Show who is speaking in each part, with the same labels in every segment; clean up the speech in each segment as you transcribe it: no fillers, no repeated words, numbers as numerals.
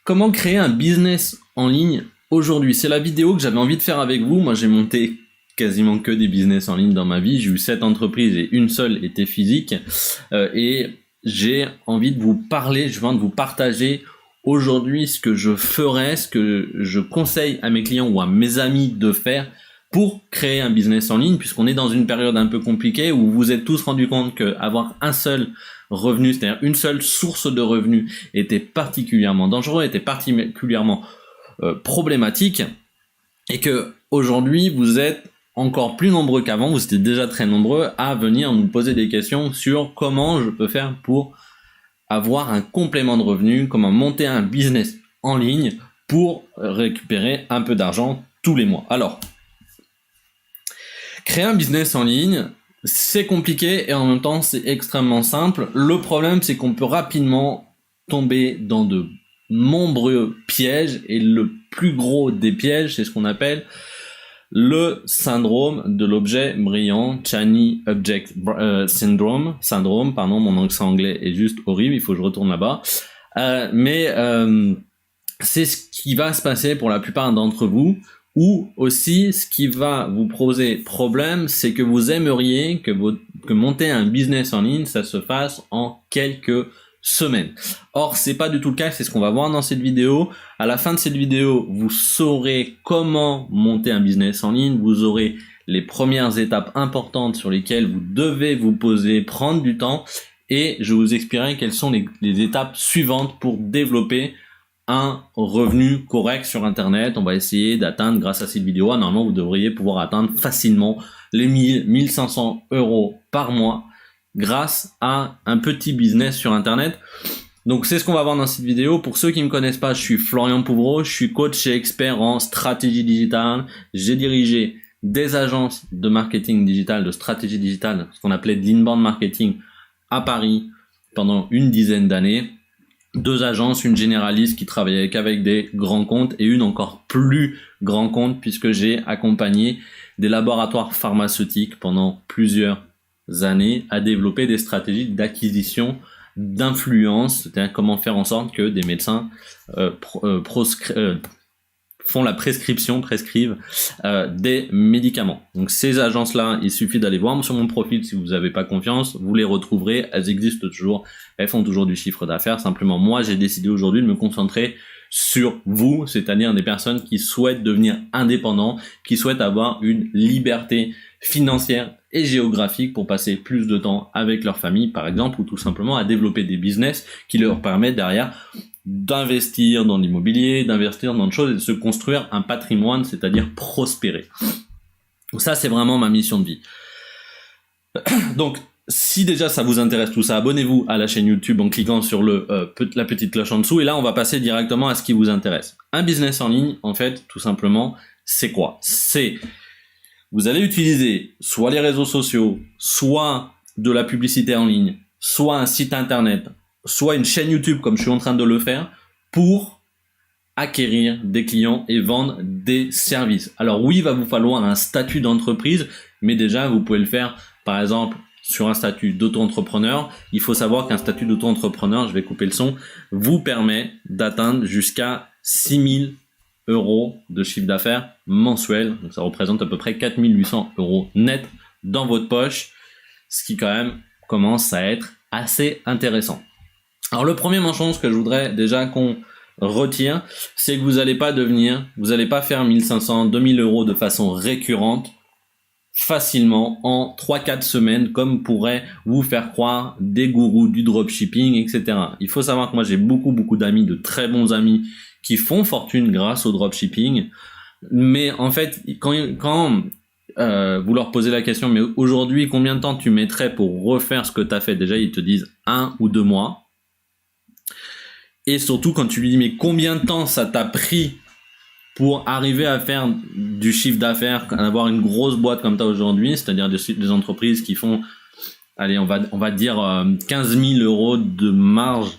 Speaker 1: Comment créer un business en ligne aujourd'hui? C'est la vidéo que j'avais envie de faire avec vous. Moi, j'ai monté quasiment que des business en ligne dans ma vie. J'ai eu 7 entreprises et une seule était physique. Et j'ai envie de vous parler, je viens de vous partager aujourd'hui ce que je ferais, ce que je conseille à mes clients ou à mes amis de faire pour créer un business en ligne, puisqu'on est dans une période un peu compliquée où vous vous êtes tous rendu compte qu'avoir un seul revenu, c'est-à-dire une seule source de revenus, était particulièrement dangereux, était particulièrement problématique, et que aujourd'hui vous êtes encore plus nombreux qu'avant, vous étiez déjà très nombreux à venir nous poser des questions sur comment je peux faire pour avoir un complément de revenus, comment monter un business en ligne pour récupérer un peu d'argent tous les mois. Alors, créer un business en ligne, c'est compliqué et en même temps c'est extrêmement simple. Le problème, c'est qu'on peut rapidement tomber dans de nombreux pièges, et le plus gros des pièges, c'est ce qu'on appelle le syndrome de l'objet brillant, Shiny Object Syndrome, pardon, mon accent anglais est juste horrible, il faut que je retourne là-bas. C'est ce qui va se passer pour la plupart d'entre vous. Ou aussi, ce qui va vous poser problème, c'est que vous aimeriez que monter un business en ligne, ça se fasse en quelques semaines. Or, c'est pas du tout le cas, c'est ce qu'on va voir dans cette vidéo. À la fin de cette vidéo, vous saurez comment monter un business en ligne, vous aurez les premières étapes importantes sur lesquelles vous devez vous poser, prendre du temps, et je vous expliquerai quelles sont les étapes suivantes pour développer un revenu correct sur Internet. On va essayer d'atteindre, grâce à cette vidéo, normalement vous devriez pouvoir atteindre facilement les 1000-1500 euros par mois grâce à un petit business sur Internet. Donc c'est ce qu'on va voir dans cette vidéo. Pour ceux qui ne me connaissent pas, je suis Florian Pouvreau, je suis coach et expert en stratégie digitale. J'ai dirigé des agences de marketing digital, de stratégie digitale, ce qu'on appelait de l'inbound marketing à Paris pendant une dizaine d'années. 2 agences, une généraliste qui travaillait qu'avec des grands comptes et une encore plus grand compte, puisque j'ai accompagné des laboratoires pharmaceutiques pendant plusieurs années à développer des stratégies d'acquisition d'influence, c'est-à-dire comment faire en sorte que des médecins prescrivent des médicaments. Donc ces agences-là, il suffit d'aller voir sur mon profil si vous n'avez pas confiance, vous les retrouverez, elles existent toujours, elles font toujours du chiffre d'affaires. Simplement, moi, j'ai décidé aujourd'hui de me concentrer sur vous, c'est-à-dire des personnes qui souhaitent devenir indépendants, qui souhaitent avoir une liberté financière et géographique pour passer plus de temps avec leur famille, par exemple, ou tout simplement à développer des business qui leur permettent derrière d'investir dans l'immobilier, d'investir dans des choses et de se construire un patrimoine, c'est-à-dire prospérer. Donc ça, c'est vraiment ma mission de vie. Donc, si déjà ça vous intéresse tout ça, abonnez-vous à la chaîne YouTube en cliquant sur la petite cloche en dessous, et là, on va passer directement à ce qui vous intéresse. Un business en ligne, en fait, tout simplement, c'est quoi? Vous allez utiliser soit les réseaux sociaux, soit de la publicité en ligne, soit un site internet, soit une chaîne YouTube comme je suis en train de le faire, pour acquérir des clients et vendre des services. Alors oui, il va vous falloir un statut d'entreprise, mais déjà vous pouvez le faire par exemple sur un statut d'auto-entrepreneur. Il faut savoir qu'un statut d'auto-entrepreneur, je vais couper le son, vous permet d'atteindre jusqu'à 6000 euros de chiffre d'affaires mensuel. Donc ça représente à peu près 4800 euros net dans votre poche, ce qui quand même commence à être assez intéressant. Alors le premier manchon, ce que je voudrais déjà qu'on retire, c'est que vous n'allez pas faire 1500, 2000 euros de façon récurrente facilement en 3-4 semaines comme pourraient vous faire croire des gourous du dropshipping, etc. Il faut savoir que moi j'ai beaucoup d'amis, de très bons amis qui font fortune grâce au dropshipping, mais en fait quand vous leur posez la question, mais aujourd'hui combien de temps tu mettrais pour refaire ce que tu as fait, déjà ils te disent 1 ou 2 mois. Et surtout quand tu lui dis mais combien de temps ça t'a pris pour arriver à faire du chiffre d'affaires, à avoir une grosse boîte comme tu as aujourd'hui, c'est-à-dire des entreprises qui font, allez, on va dire 15 000 euros de marge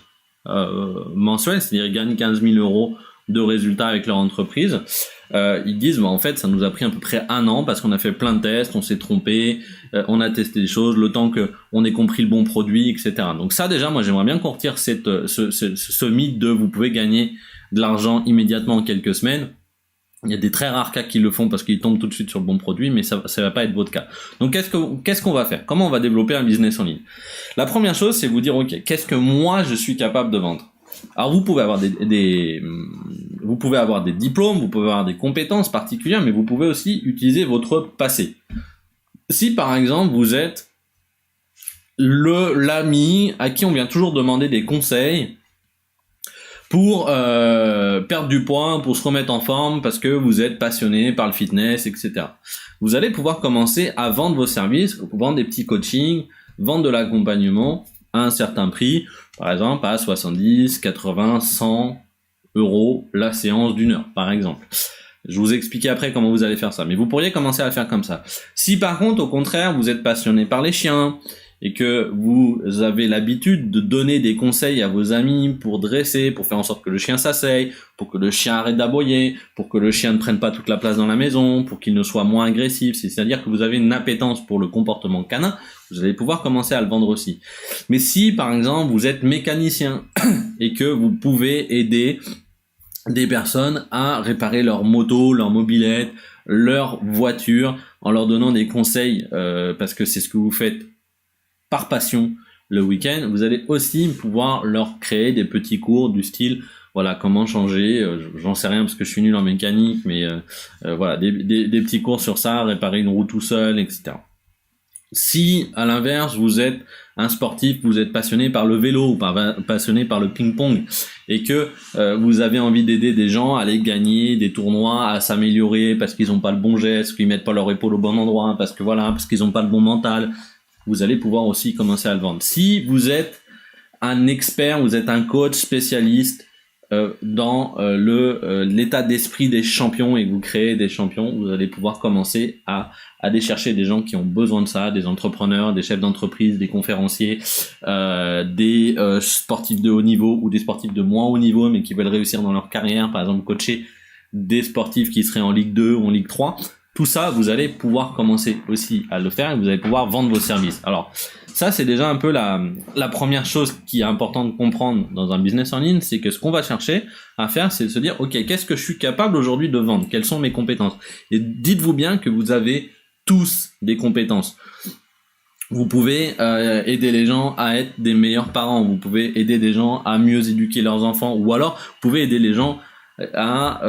Speaker 1: mensuelle, c'est-à-dire ils gagnent 15 000 euros de résultats avec leur entreprise. Ils disent en fait ça nous a pris à peu près 1 an parce qu'on a fait plein de tests, on s'est trompé, on a testé des choses, le temps que on ait compris le bon produit, etc. Donc ça déjà moi j'aimerais bien qu'on retire ce mythe de vous pouvez gagner de l'argent immédiatement en quelques semaines. Il y a des très rares cas qui le font parce qu'ils tombent tout de suite sur le bon produit, mais ça va pas être votre cas. Donc qu'est-ce qu'on va faire? Comment on va développer un business en ligne? La première chose, c'est vous dire, ok, qu'est-ce que moi je suis capable de vendre? Alors vous pouvez avoir vous pouvez avoir des diplômes, vous pouvez avoir des compétences particulières, mais vous pouvez aussi utiliser votre passé. Si par exemple vous êtes l'ami à qui on vient toujours demander des conseils pour perdre du poids, pour se remettre en forme, parce que vous êtes passionné par le fitness, etc. Vous allez pouvoir commencer à vendre vos services, vendre des petits coachings, vendre de l'accompagnement à un certain prix, par exemple à 70, 80, 100 euros la séance d'1 heure, par exemple. Je vous expliquer après comment vous allez faire ça, mais vous pourriez commencer à le faire comme ça. Si par contre, au contraire, vous êtes passionné par les chiens, et que vous avez l'habitude de donner des conseils à vos amis pour dresser, pour faire en sorte que le chien s'asseye, pour que le chien arrête d'aboyer, pour que le chien ne prenne pas toute la place dans la maison, pour qu'il ne soit moins agressif, c'est-à-dire que vous avez une appétence pour le comportement canin, vous allez pouvoir commencer à le vendre aussi. Mais si, par exemple, vous êtes mécanicien et que vous pouvez aider des personnes à réparer leur moto, leur mobilette, leur voiture, en leur donnant des conseils, parce que c'est ce que vous faites par passion le week-end, vous allez aussi pouvoir leur créer des petits cours du style, voilà, comment changer, j'en sais rien parce que je suis nul en mécanique, mais voilà, des petits cours sur ça, réparer une roue tout seul, etc. Si, à l'inverse, vous êtes un sportif, vous êtes passionné par le vélo ou passionné par le ping-pong et que vous avez envie d'aider des gens à aller gagner des tournois, à s'améliorer parce qu'ils n'ont pas le bon geste, qu'ils mettent pas leur épaule au bon endroit, parce qu'ils n'ont pas le bon mental, vous allez pouvoir aussi commencer à le vendre. Si vous êtes un expert, vous êtes un coach spécialiste dans l'état d'esprit des champions et que vous créez des champions, vous allez pouvoir commencer à aller chercher des gens qui ont besoin de ça, des entrepreneurs, des chefs d'entreprise, des conférenciers, des sportifs de haut niveau ou des sportifs de moins haut niveau mais qui veulent réussir dans leur carrière, par exemple coacher des sportifs qui seraient en Ligue 2 ou en Ligue 3. Tout ça, vous allez pouvoir commencer aussi à le faire et vous allez pouvoir vendre vos services. Alors, ça, c'est déjà un peu la première chose qui est importante de comprendre dans un business en ligne, c'est que ce qu'on va chercher à faire, c'est de se dire, OK, qu'est-ce que je suis capable aujourd'hui de vendre? Quelles sont mes compétences? Et dites-vous bien que vous avez tous des compétences. Vous pouvez aider les gens à être des meilleurs parents, vous pouvez aider des gens à mieux éduquer leurs enfants, ou alors vous pouvez aider les gens à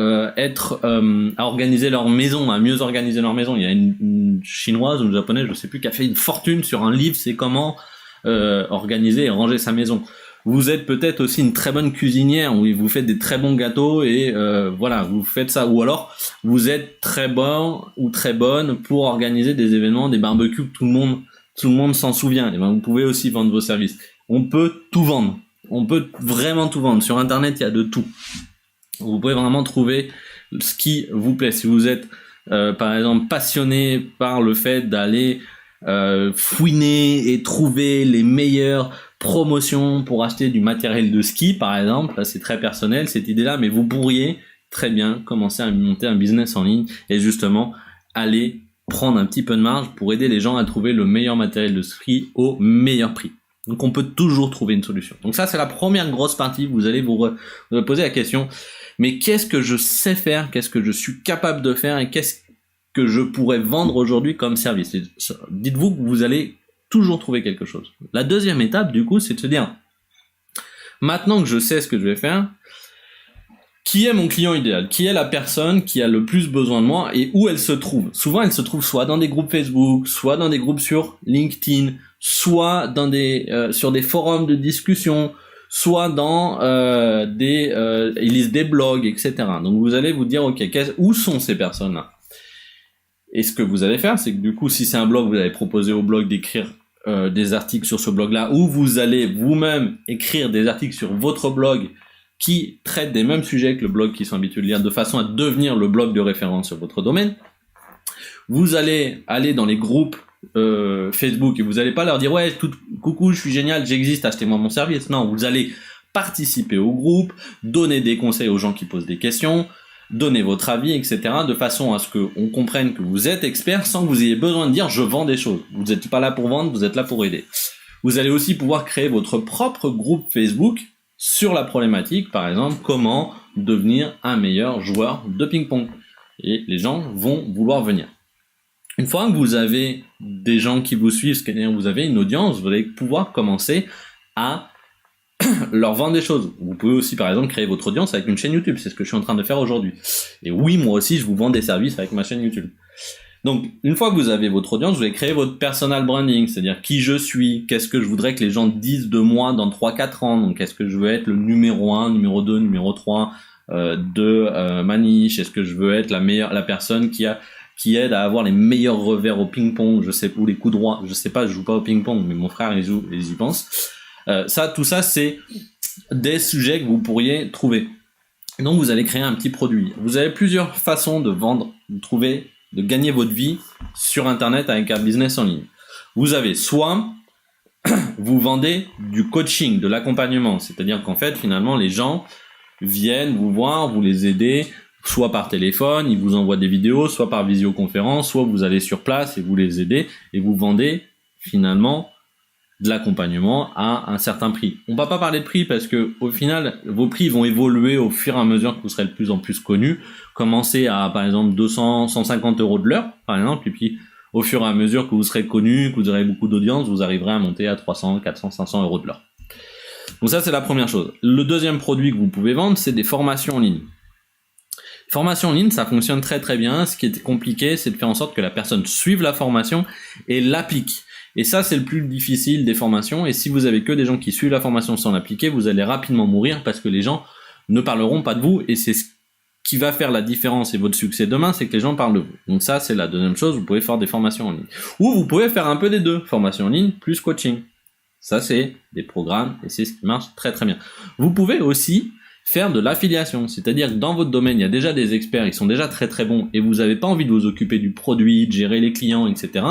Speaker 1: organiser leur maison, à mieux organiser leur maison. Il y a une chinoise ou une japonaise, je sais plus, qui a fait une fortune sur un livre, c'est comment organiser et ranger sa maison. Vous êtes peut-être aussi une très bonne cuisinière, où vous faites des très bons gâteaux et voilà, vous faites ça. Ou alors, vous êtes très bon ou très bonne pour organiser des événements, des barbecues que tout le monde s'en souvient. Et ben, vous pouvez aussi vendre vos services. On peut tout vendre. On peut vraiment tout vendre. Sur Internet, il y a de tout. Vous pouvez vraiment trouver ce qui vous plaît. Si vous êtes, par exemple, passionné par le fait d'aller fouiner et trouver les meilleures promotions pour acheter du matériel de ski, par exemple, là, c'est très personnel cette idée-là, mais vous pourriez très bien commencer à monter un business en ligne et justement aller prendre un petit peu de marge pour aider les gens à trouver le meilleur matériel de ski au meilleur prix. Donc on peut toujours trouver une solution. Donc ça, c'est la première grosse partie. Vous allez vous poser la question, mais qu'est-ce que je sais faire, qu'est-ce que je suis capable de faire et qu'est-ce que je pourrais vendre aujourd'hui comme service? Dites-vous que vous allez toujours trouver quelque chose. La deuxième étape, du coup, c'est de se dire, maintenant que je sais ce que je vais faire, qui est mon client idéal? Qui est la personne qui a le plus besoin de moi et où elle se trouve? Souvent, elle se trouve soit dans des groupes Facebook, soit dans des groupes sur LinkedIn, soit dans sur des forums de discussion, soit dans ils lisent des blogs, etc. Donc vous allez vous dire, ok, où sont ces personnes-là? Et ce que vous allez faire, c'est que du coup, si c'est un blog, vous allez proposer au blog d'écrire des articles sur ce blog-là, ou vous allez vous-même écrire des articles sur votre blog qui traitent des mêmes sujets que le blog qu'ils sont habitués de lire, de façon à devenir le blog de référence sur votre domaine. Vous allez aller dans les groupes Facebook et vous n'allez pas leur dire ouais coucou je suis génial, j'existe, achetez-moi mon service. Non, vous allez participer au groupe, donner des conseils aux gens qui posent des questions, donner votre avis, etc. de façon à ce qu'on comprenne que vous êtes expert sans que vous ayez besoin de dire je vends des choses. Vous n'êtes pas là pour vendre, vous êtes là pour aider. Vous allez aussi pouvoir créer votre propre groupe Facebook sur la problématique, par exemple comment devenir un meilleur joueur de ping-pong. Et les gens vont vouloir venir. Une fois que vous avez des gens qui vous suivent, c'est-à-dire vous avez une audience, vous allez pouvoir commencer à leur vendre des choses. Vous pouvez aussi, par exemple, créer votre audience avec une chaîne YouTube. C'est ce que je suis en train de faire aujourd'hui. Et oui, moi aussi, je vous vends des services avec ma chaîne YouTube. Donc, une fois que vous avez votre audience, vous allez créer votre personal branding, c'est-à-dire qui je suis, qu'est-ce que je voudrais que les gens disent de moi dans 3-4 ans. Donc, est-ce que je veux être le numéro 1, numéro 2, numéro 3 de ma niche? Est-ce que je veux être la personne qui aide à avoir les meilleurs revers au ping-pong, je sais, ou les coups droits, je sais pas, je joue pas au ping-pong, mais mon frère, il joue, et j'y pense. Tout ça, c'est des sujets que vous pourriez trouver. Donc, vous allez créer un petit produit. Vous avez plusieurs façons de vendre, de gagner votre vie sur Internet avec un business en ligne. Vous avez soit, vous vendez du coaching, de l'accompagnement, c'est-à-dire qu'en fait, finalement, les gens viennent vous voir, vous les aidez, soit par téléphone, ils vous envoient des vidéos, soit par visioconférence, soit vous allez sur place et vous les aidez et vous vendez finalement de l'accompagnement à un certain prix. On va pas parler de prix parce que au final, vos prix vont évoluer au fur et à mesure que vous serez de plus en plus connu. Commencez à, par exemple, 200, 150 € de l'heure, par exemple, et puis au fur et à mesure que vous serez connu, que vous aurez beaucoup d'audience, vous arriverez à monter à 300, 400, 500 € de l'heure. Donc ça, c'est la première chose. Le deuxième produit que vous pouvez vendre, c'est des formations en ligne. Formation en ligne, ça fonctionne très très bien. Ce qui est compliqué, c'est de faire en sorte que la personne suive la formation et l'applique. Et ça, c'est le plus difficile des formations. Et si vous avez que des gens qui suivent la formation sans l'appliquer, vous allez rapidement mourir parce que les gens ne parleront pas de vous. Et c'est ce qui va faire la différence et votre succès demain, c'est que les gens parlent de vous. Donc ça, c'est la deuxième chose. Vous pouvez faire des formations en ligne. Ou vous pouvez faire un peu des deux. Formation en ligne plus coaching. Ça, c'est des programmes et c'est ce qui marche très très bien. Vous pouvez aussi faire de l'affiliation, c'est-à-dire que dans votre domaine, il y a déjà des experts, ils sont déjà très très bons et vous n'avez pas envie de vous occuper du produit, de gérer les clients, etc.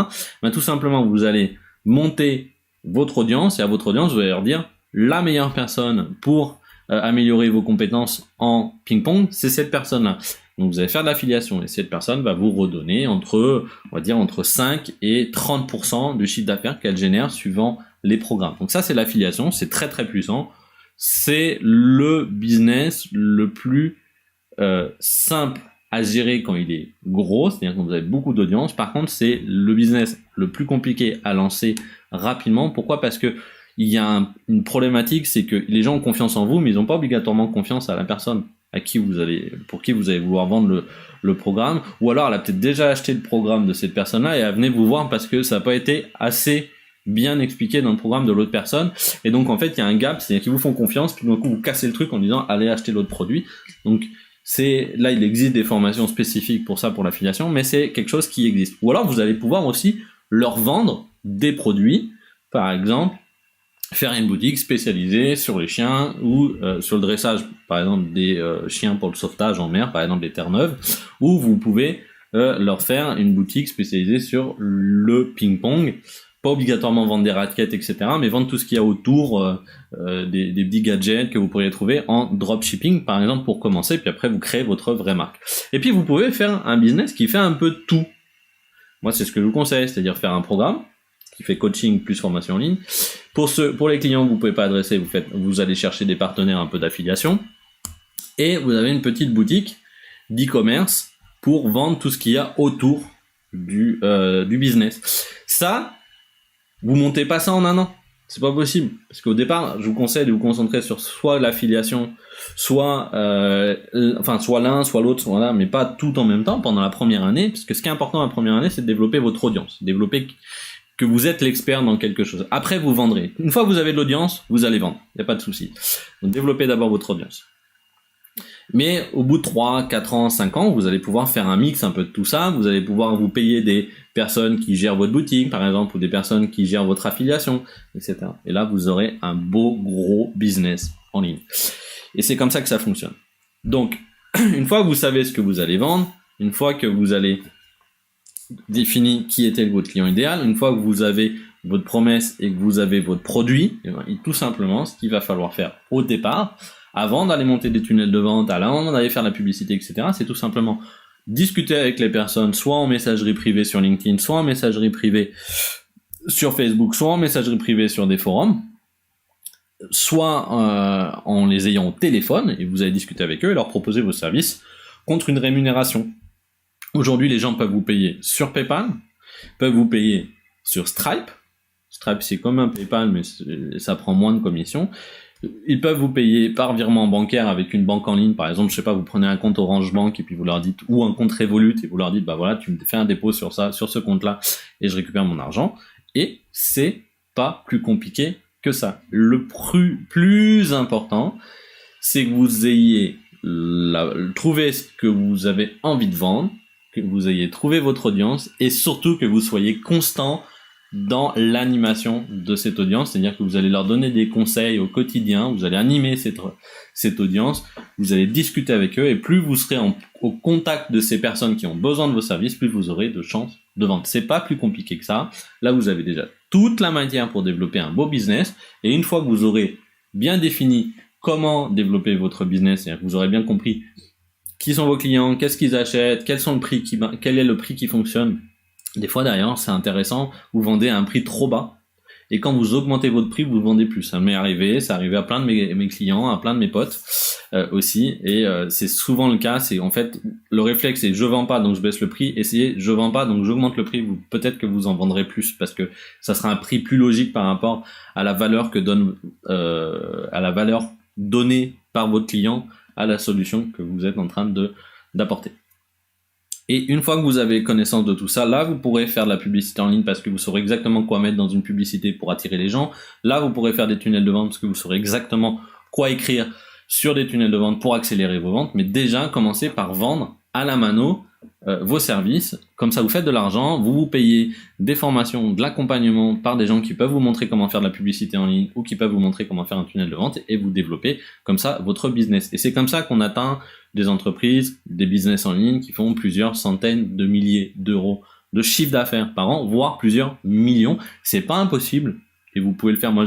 Speaker 1: Ben, tout simplement, vous allez monter votre audience et à votre audience, vous allez leur dire la meilleure personne pour améliorer vos compétences en ping-pong, c'est cette personne-là. Donc vous allez faire de l'affiliation et cette personne va vous redonner entre 5 et 30% du chiffre d'affaires qu'elle génère suivant les programmes. Donc ça, c'est l'affiliation, c'est très très puissant. C'est le business le plus simple à gérer quand il est gros, c'est-à-dire quand vous avez beaucoup d'audience. Par contre, c'est le business le plus compliqué à lancer rapidement. Pourquoi ? Parce que il y a une problématique, c'est que les gens ont confiance en vous, mais ils n'ont pas obligatoirement confiance à la personne pour qui vous allez vouloir vendre le programme. Ou alors, elle a peut-être déjà acheté le programme de cette personne-là et elle venait vous voir parce que ça n'a pas été assez bien expliqué dans le programme de l'autre personne. Et donc, en fait, il y a un gap, c'est-à-dire qu'ils vous font confiance, puis d'un coup, vous cassez le truc en disant, allez acheter l'autre produit. Donc, là, il existe des formations spécifiques pour ça, pour l'affiliation, mais c'est quelque chose qui existe. Ou alors, vous allez pouvoir aussi leur vendre des produits, par exemple, faire une boutique spécialisée sur les chiens ou sur le dressage, par exemple, des chiens pour le sauvetage en mer, par exemple, des Terre-Neuve, ou vous pouvez leur faire une boutique spécialisée sur le ping-pong. Pas obligatoirement vendre des raquettes, etc., mais vendre tout ce qu'il y a autour, des petits gadgets que vous pourriez trouver en dropshipping, par exemple, pour commencer, puis après vous créez votre vraie marque. Et puis vous pouvez faire un business qui fait un peu de tout. Moi, c'est ce que je vous conseille, c'est-à-dire faire un programme qui fait coaching plus formation en ligne. Pour les clients que vous pouvez pas adresser, vous allez chercher des partenaires un peu d'affiliation, et vous avez une petite boutique d'e-commerce pour vendre tout ce qu'il y a autour du business. Ça, vous montez pas ça en un an, c'est pas possible, parce qu'au départ, je vous conseille de vous concentrer sur soit l'affiliation, soit l'un, soit l'autre, soit là, mais pas tout en même temps pendant la première année, parce que ce qui est important la première année, c'est de développer votre audience, développer que vous êtes l'expert dans quelque chose. Après, vous vendrez. Une fois que vous avez de l'audience, vous allez vendre, il n'y a pas de souci. Donc développez d'abord votre audience. Mais au bout de 3, 4 ans, 5 ans, vous allez pouvoir faire un mix un peu de tout ça, vous allez pouvoir vous payer des personnes qui gèrent votre boutique, par exemple, ou des personnes qui gèrent votre affiliation, etc. Et là, vous aurez un beau, gros business en ligne. Et c'est comme ça que ça fonctionne. Donc, une fois que vous savez ce que vous allez vendre, une fois que vous allez définir qui était votre client idéal, une fois que vous avez votre promesse et que vous avez votre produit, et tout simplement, ce qu'il va falloir faire au départ, avant d'aller monter des tunnels de vente, avant d'aller faire la publicité, etc., c'est tout simplement discuter avec les personnes, soit en messagerie privée sur LinkedIn, soit en messagerie privée sur Facebook, soit en messagerie privée sur des forums, soit en les ayant au téléphone, et vous allez discuter avec eux et leur proposer vos services contre une rémunération. Aujourd'hui, les gens peuvent vous payer sur PayPal, peuvent vous payer sur Stripe. Stripe, c'est comme un PayPal, mais ça prend moins de commissions. Ils peuvent vous payer par virement bancaire avec une banque en ligne. Par exemple, je sais pas, vous prenez un compte Orange Bank et puis vous leur dites, ou un compte Revolut, et vous leur dites, bah voilà, tu me fais un dépôt sur ça, sur ce compte-là, et je récupère mon argent. Et c'est pas plus compliqué que ça. Le plus important, c'est que vous ayez trouvé ce que vous avez envie de vendre, que vous ayez trouvé votre audience, et surtout que vous soyez constant dans l'animation de cette audience, c'est-à-dire que vous allez leur donner des conseils au quotidien, vous allez animer cette audience, vous allez discuter avec eux, et plus vous serez au contact de ces personnes qui ont besoin de vos services, plus vous aurez de chances de vente. C'est pas plus compliqué que ça. Là, vous avez déjà toute la matière pour développer un beau business, et une fois que vous aurez bien défini comment développer votre business, c'est-à-dire que vous aurez bien compris qui sont vos clients, qu'est-ce qu'ils achètent, quel est le prix qui fonctionne. Des fois, d'ailleurs, c'est intéressant, vous vendez à un prix trop bas, et quand vous augmentez votre prix, vous vendez plus. Ça m'est arrivé, ça arrivé à plein de mes clients, à plein de mes potes aussi, et c'est souvent le cas. C'est en fait, le réflexe c'est je vends pas, donc je baisse le prix. Essayez, je vends pas, donc j'augmente le prix. Peut-être que vous en vendrez plus, parce que ça sera un prix plus logique par rapport à la valeur que donne, à la valeur donnée par votre client à la solution que vous êtes en train d'apporter. Et une fois que vous avez connaissance de tout ça, là, vous pourrez faire de la publicité en ligne parce que vous saurez exactement quoi mettre dans une publicité pour attirer les gens. Là, vous pourrez faire des tunnels de vente parce que vous saurez exactement quoi écrire sur des tunnels de vente pour accélérer vos ventes. Mais déjà, commencez par vendre à la mano vos services. Comme ça, vous faites de l'argent, vous payez des formations, de l'accompagnement par des gens qui peuvent vous montrer comment faire de la publicité en ligne ou qui peuvent vous montrer comment faire un tunnel de vente, et vous développez comme ça votre business. Et c'est comme ça qu'on atteint des entreprises, des business en ligne qui font plusieurs centaines de milliers d'euros de chiffre d'affaires par an, voire plusieurs millions. C'est pas impossible et vous pouvez le faire. Moi,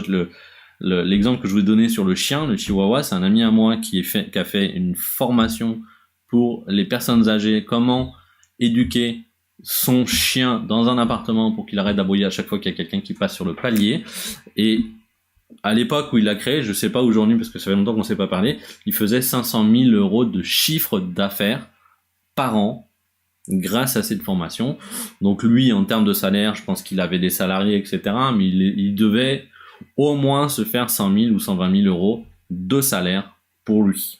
Speaker 1: l'exemple que je vous ai donné sur le chien, le chihuahua, c'est un ami à moi qui a fait une formation pour les personnes âgées, comment éduquer son chien dans un appartement pour qu'il arrête d'aboyer à chaque fois qu'il y a quelqu'un qui passe sur le palier. Et à l'époque où il l'a créé, je sais pas aujourd'hui parce que ça fait longtemps qu'on s'est pas parlé, il faisait 500 000 euros de chiffre d'affaires par an grâce à cette formation. Donc lui, en termes de salaire, je pense qu'il avait des salariés, etc. Mais il devait au moins se faire 100 000 ou 120 000 euros de salaire pour lui.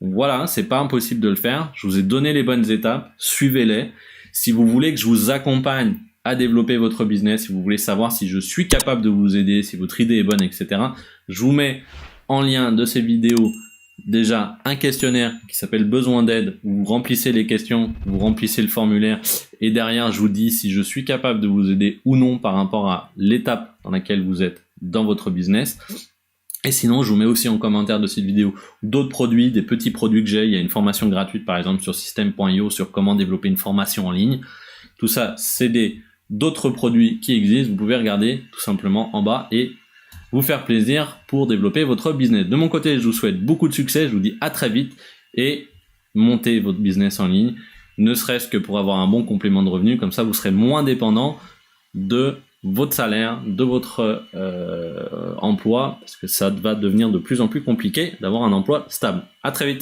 Speaker 1: Voilà, c'est pas impossible de le faire. Je vous ai donné les bonnes étapes, suivez-les. Si vous voulez que je vous accompagne à développer votre business, si vous voulez savoir si je suis capable de vous aider, si votre idée est bonne, etc., je vous mets en lien de ces vidéos déjà un questionnaire qui s'appelle Besoin d'aide, où vous remplissez les questions, vous remplissez le formulaire, et derrière je vous dis si je suis capable de vous aider ou non par rapport à l'étape dans laquelle vous êtes dans votre business. Et sinon, je vous mets aussi en commentaire de cette vidéo d'autres produits, des petits produits que j'ai. Il y a une formation gratuite, par exemple, sur system.io sur comment développer une formation en ligne. Tout ça, c'est d'autres produits qui existent. Vous pouvez regarder tout simplement en bas et vous faire plaisir pour développer votre business. De mon côté, je vous souhaite beaucoup de succès. Je vous dis à très vite et montez votre business en ligne, ne serait-ce que pour avoir un bon complément de revenus. Comme ça, vous serez moins dépendant de votre salaire, de votre emploi, parce que ça va devenir de plus en plus compliqué d'avoir un emploi stable. À très vite.